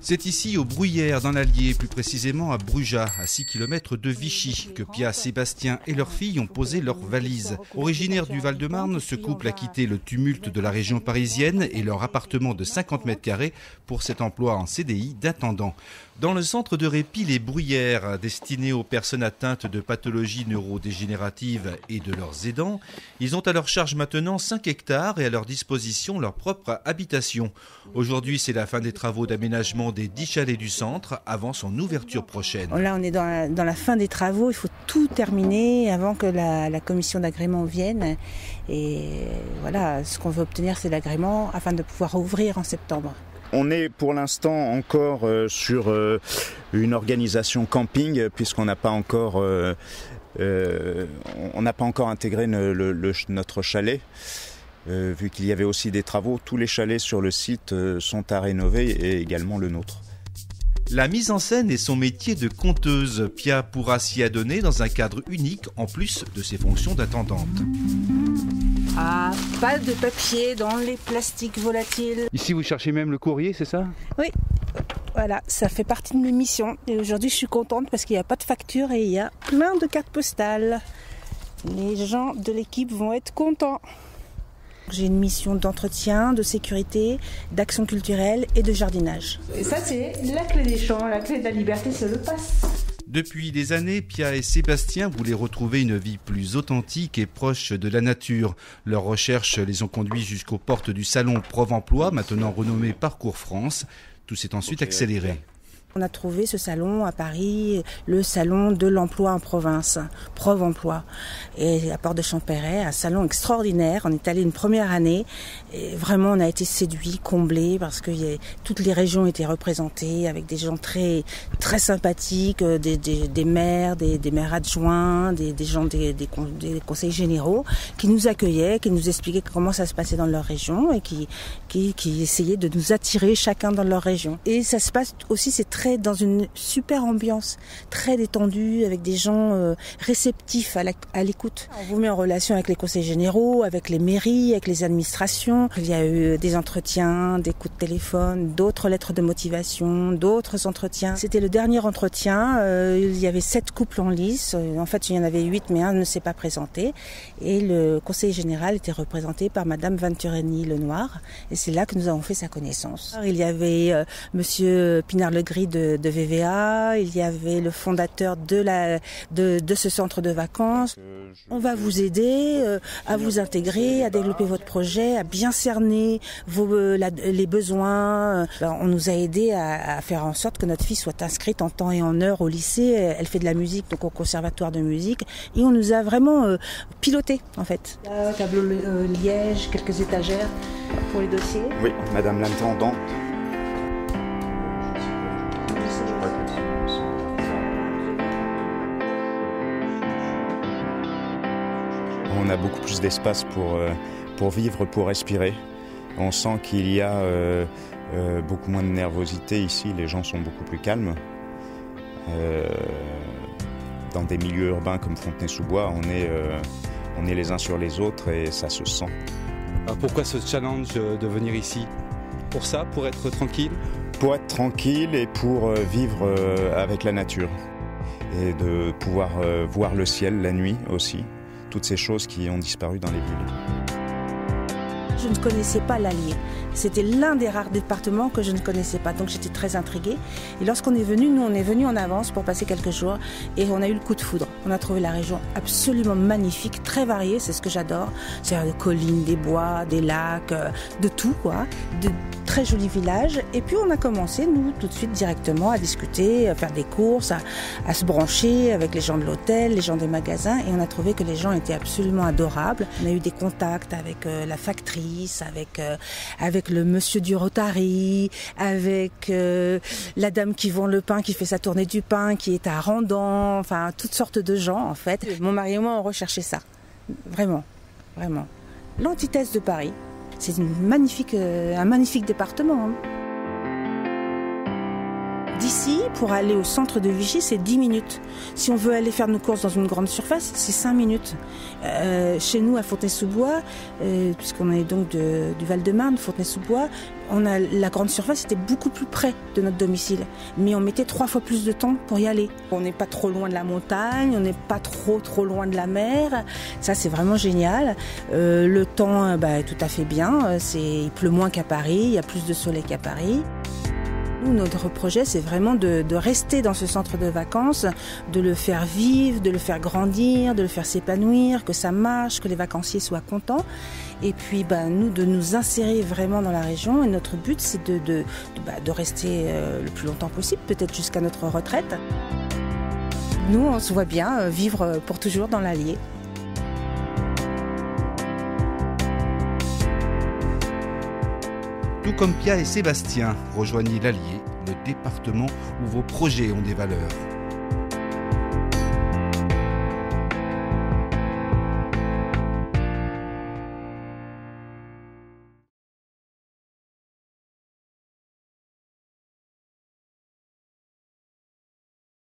C'est ici, au Bruyères, dans l'Allier, plus précisément à Brujas, à 6 km de Vichy, que Pia, Sébastien et leur fille ont posé leurs valises. Originaires du Val-de-Marne, ce couple a quitté le tumulte de la région parisienne et leur appartement de 50 mètres carrés pour cet emploi en CDI d'intendant. Dans le centre de répit Les Bruyères, destiné aux personnes atteintes de pathologies neurodégénératives et de leurs aidants, ils ont à leur charge maintenant 5 hectares et à leur disposition leur propre habitation. Aujourd'hui, c'est la fin des travaux d'aménagement des 10 chalets du centre avant son ouverture prochaine. Là, on est dans la fin des travaux. Il faut tout terminer avant que la commission d'agrément vienne. Et voilà, ce qu'on veut obtenir, c'est l'agrément afin de pouvoir ouvrir en septembre. On est pour l'instant encore sur une organisation camping puisqu'on n'a pas encore, intégré notre chalet. Vu qu'il y avait aussi des travaux, tous les chalets sur le site sont à rénover et également le nôtre. La mise en scène est son métier de conteuse. Pia pourra s'y adonner dans un cadre unique en plus de ses fonctions d'attendante. Ah, pas de papier dans les plastiques volatiles. Ici, vous cherchez même le courrier, c'est ça ? Oui, voilà, ça fait partie de mes missions. Et aujourd'hui, je suis contente parce qu'il n'y a pas de facture et il y a plein de cartes postales. Les gens de l'équipe vont être contents. J'ai une mission d'entretien, de sécurité, d'action culturelle et de jardinage. Et ça, c'est la clé des champs, la clé de la liberté, c'est le passe. Depuis des années, Pia et Sébastien voulaient retrouver une vie plus authentique et proche de la nature. Leurs recherches les ont conduits jusqu'aux portes du salon Prov-Emploi, maintenant renommé Parcours France. Tout s'est ensuite accéléré. On a trouvé ce salon à Paris, le salon de l'emploi en province, Prov-Emploi. Et à Porte de Champéret, un salon extraordinaire. On est allé une première année et vraiment on a été séduits, comblés parce que toutes les régions étaient représentées avec des gens très très sympathiques, des maires, des maires adjoints, des gens des conseils généraux qui nous accueillaient, qui nous expliquaient comment ça se passait dans leur région et qui essayaient de nous attirer chacun dans leur région. Et ça se passe aussi, c'est très dans une super ambiance, très détendue, avec des gens réceptifs à l'écoute. On vous met en relation avec les conseils généraux, avec les mairies, avec les administrations. Il y a eu des entretiens, des coups de téléphone, d'autres lettres de motivation, d'autres entretiens. C'était le dernier entretien, il y avait 7 couples en lice. En fait, il y en avait 8, mais un ne s'est pas présenté. Et le conseiller général était représenté par Madame Venturini-Lenoir. Et c'est là que nous avons fait sa connaissance. Il y avait Monsieur Pinard-Legris de VVA, il y avait le fondateur de ce centre de vacances. On va vous aider à vous intégrer, à développer votre projet, à bien cerner les besoins. On nous a aidé à faire en sorte que notre fille soit inscrite en temps et en heure au lycée. Elle fait de la musique, donc au conservatoire de musique. Et on nous a vraiment piloté, en fait. Là, tableau liège, quelques étagères pour les dossiers. Oui, Madame l'intendante. On a beaucoup plus d'espace pour vivre, pour respirer. On sent qu'il y a beaucoup moins de nervosité ici, les gens sont beaucoup plus calmes. Dans des milieux urbains comme Fontenay-sous-Bois, on est les uns sur les autres et ça se sent. Alors pourquoi ce challenge de venir ici ? Pour ça, pour être tranquille ? Pour être tranquille et pour vivre avec la nature. Et de pouvoir voir le ciel la nuit aussi. Toutes ces choses qui ont disparu dans les villes. Je ne connaissais pas l'Allier. C'était l'un des rares départements que je ne connaissais pas, donc j'étais très intriguée. Et lorsqu'on est venu, on est venu en avance pour passer quelques jours et on a eu le coup de foudre. On a trouvé la région absolument magnifique, très variée, c'est ce que j'adore. C'est des collines, des bois, des lacs, de tout quoi, de très jolis villages. Et puis on a commencé, nous, tout de suite directement à discuter, à faire des courses, à se brancher avec les gens de l'hôtel, les gens des magasins et on a trouvé que les gens étaient absolument adorables. On a eu des contacts avec la factrice, avec le monsieur du Rotary, avec la dame qui vend le pain, qui fait sa tournée du pain, qui est à Randan, enfin toutes sortes de gens en fait. Mon mari et moi on recherchait ça, vraiment, vraiment. L'antithèse de Paris, c'est un magnifique département. d'ici, pour aller au centre de Vichy, c'est 10 minutes. Si on veut aller faire nos courses dans une grande surface, c'est 5 minutes. Chez nous, à Fontenay-sous-Bois, puisqu'on est donc du Val-de-Marne, Fontenay-sous-Bois, la grande surface était beaucoup plus près de notre domicile. Mais on mettait 3 fois plus de temps pour y aller. On n'est pas trop loin de la montagne, on n'est pas trop loin de la mer. Ça, c'est vraiment génial. Le temps est tout à fait bien. Il pleut moins qu'à Paris, il y a plus de soleil qu'à Paris. Nous, notre projet, c'est vraiment de rester dans ce centre de vacances, de le faire vivre, de le faire grandir, de le faire s'épanouir, que ça marche, que les vacanciers soient contents. Et puis, nous, de nous insérer vraiment dans la région. Et notre but, c'est de rester le plus longtemps possible, peut-être jusqu'à notre retraite. Nous, on se voit bien vivre pour toujours dans l'Allier. Tout comme Pia et Sébastien, rejoignez l'Allier, le département où vos projets ont des valeurs.